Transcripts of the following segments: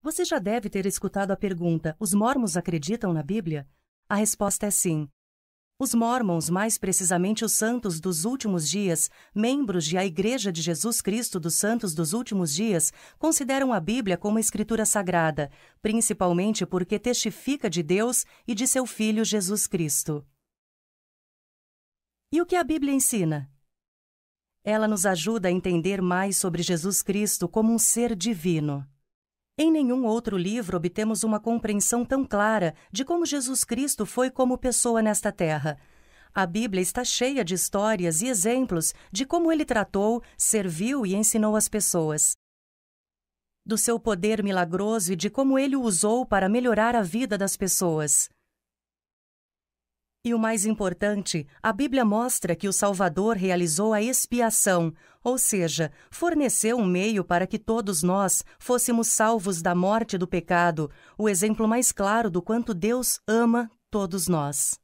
Você já deve ter escutado a pergunta: os mormons acreditam na Bíblia? A resposta é sim. Os mormons, mais precisamente os santos dos últimos dias, membros de A Igreja de Jesus Cristo dos Santos dos Últimos Dias, consideram a Bíblia como escritura sagrada, principalmente porque testifica de Deus e de seu Filho Jesus Cristo. E o que a Bíblia ensina? Ela nos ajuda a entender mais sobre Jesus Cristo como um ser divino. Em nenhum outro livro obtemos uma compreensão tão clara de como Jesus Cristo foi como pessoa nesta terra. A Bíblia está cheia de histórias e exemplos de como ele tratou, serviu e ensinou as pessoas. Do seu poder milagroso e de como ele o usou para melhorar a vida das pessoas. E o mais importante, a Bíblia mostra que o Salvador realizou a expiação, ou seja, forneceu um meio para que todos nós fôssemos salvos da morte do pecado, o exemplo mais claro do quanto Deus ama todos nós.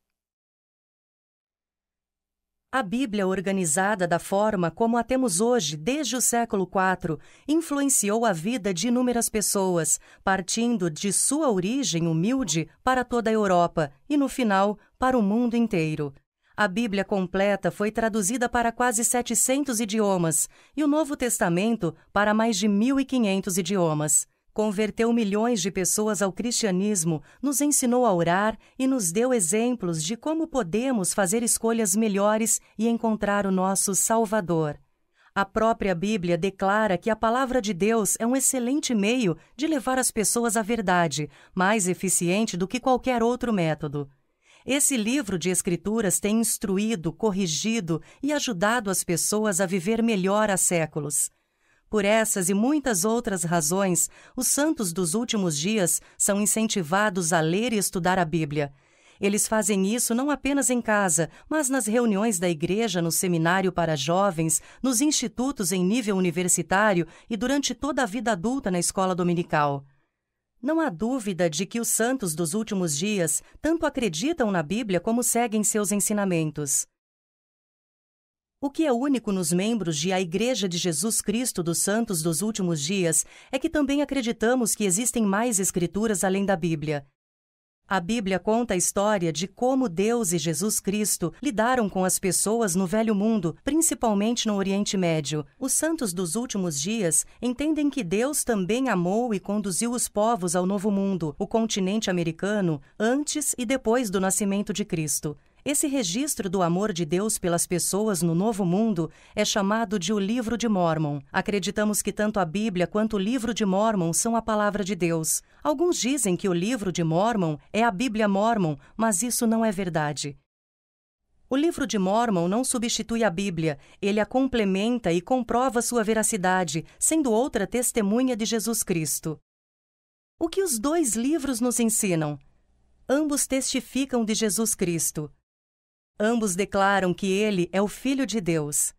A Bíblia, organizada da forma como a temos hoje, desde o século IV, influenciou a vida de inúmeras pessoas, partindo de sua origem humilde para toda a Europa e, no final, para o mundo inteiro. A Bíblia completa foi traduzida para quase 700 idiomas e o Novo Testamento para mais de 1.500 idiomas. Converteu milhões de pessoas ao cristianismo, nos ensinou a orar e nos deu exemplos de como podemos fazer escolhas melhores e encontrar o nosso Salvador. A própria Bíblia declara que a palavra de Deus é um excelente meio de levar as pessoas à verdade, mais eficiente do que qualquer outro método. Esse livro de Escrituras tem instruído, corrigido e ajudado as pessoas a viver melhor há séculos. Por essas e muitas outras razões, os santos dos últimos dias são incentivados a ler e estudar a Bíblia. Eles fazem isso não apenas em casa, mas nas reuniões da igreja, no seminário para jovens, nos institutos em nível universitário e durante toda a vida adulta na escola dominical. Não há dúvida de que os santos dos últimos dias tanto acreditam na Bíblia como seguem seus ensinamentos. O que é único nos membros de A Igreja de Jesus Cristo dos Santos dos Últimos Dias é que também acreditamos que existem mais escrituras além da Bíblia. A Bíblia conta a história de como Deus e Jesus Cristo lidaram com as pessoas no Velho Mundo, principalmente no Oriente Médio. Os santos dos últimos dias entendem que Deus também amou e conduziu os povos ao Novo Mundo, o continente americano, antes e depois do nascimento de Cristo. Esse registro do amor de Deus pelas pessoas no Novo Mundo é chamado de o Livro de Mórmon. Acreditamos que tanto a Bíblia quanto o Livro de Mórmon são a palavra de Deus. Alguns dizem que o Livro de Mórmon é a Bíblia Mórmon, mas isso não é verdade. O Livro de Mórmon não substitui a Bíblia, ele a complementa e comprova sua veracidade, sendo outra testemunha de Jesus Cristo. O que os dois livros nos ensinam? Ambos testificam de Jesus Cristo. Ambos declaram que ele é o Filho de Deus.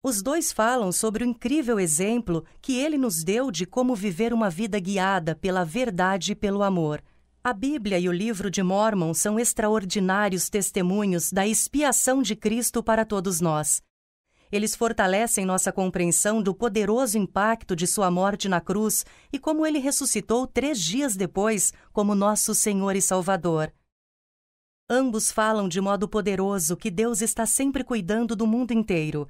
Os dois falam sobre o incrível exemplo que ele nos deu de como viver uma vida guiada pela verdade e pelo amor. A Bíblia e o Livro de Mórmon são extraordinários testemunhos da expiação de Cristo para todos nós. Eles fortalecem nossa compreensão do poderoso impacto de sua morte na cruz e como ele ressuscitou 3 dias depois como nosso Senhor e Salvador. Ambos falam de modo poderoso que Deus está sempre cuidando do mundo inteiro.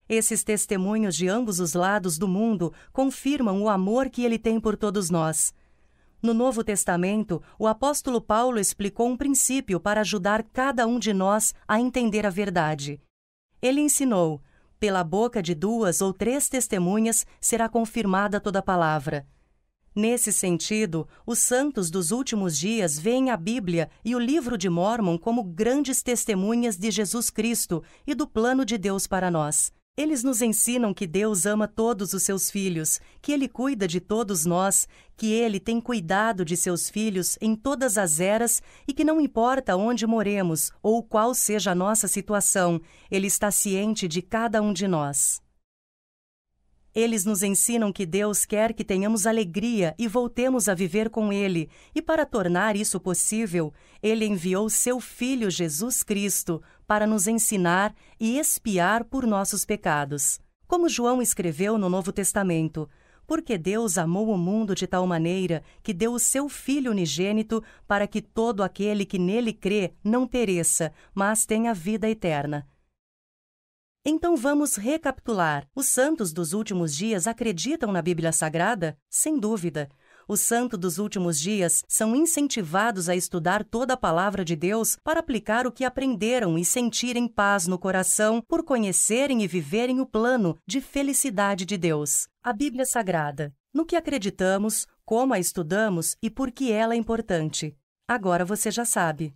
Esses testemunhos de ambos os lados do mundo confirmam o amor que ele tem por todos nós. No Novo Testamento, o apóstolo Paulo explicou um princípio para ajudar cada um de nós a entender a verdade. Ele ensinou: pela boca de 2 ou 3 testemunhas será confirmada toda palavra. Nesse sentido, os santos dos últimos dias veem a Bíblia e o Livro de Mórmon como grandes testemunhas de Jesus Cristo e do plano de Deus para nós. Eles nos ensinam que Deus ama todos os seus filhos, que Ele cuida de todos nós, que Ele tem cuidado de seus filhos em todas as eras e que não importa onde moremos ou qual seja a nossa situação, Ele está ciente de cada um de nós. Eles nos ensinam que Deus quer que tenhamos alegria e voltemos a viver com Ele, e para tornar isso possível, Ele enviou seu Filho Jesus Cristo para nos ensinar e expiar por nossos pecados. Como João escreveu no Novo Testamento: Porque Deus amou o mundo de tal maneira que deu o seu Filho unigênito para que todo aquele que nele crê não pereça, mas tenha vida eterna. Então vamos recapitular. Os santos dos últimos dias acreditam na Bíblia Sagrada? Sem dúvida. Os santos dos últimos dias são incentivados a estudar toda a palavra de Deus para aplicar o que aprenderam e sentirem paz no coração por conhecerem e viverem o plano de felicidade de Deus. A Bíblia Sagrada. No que acreditamos, como a estudamos e por que ela é importante. Agora você já sabe.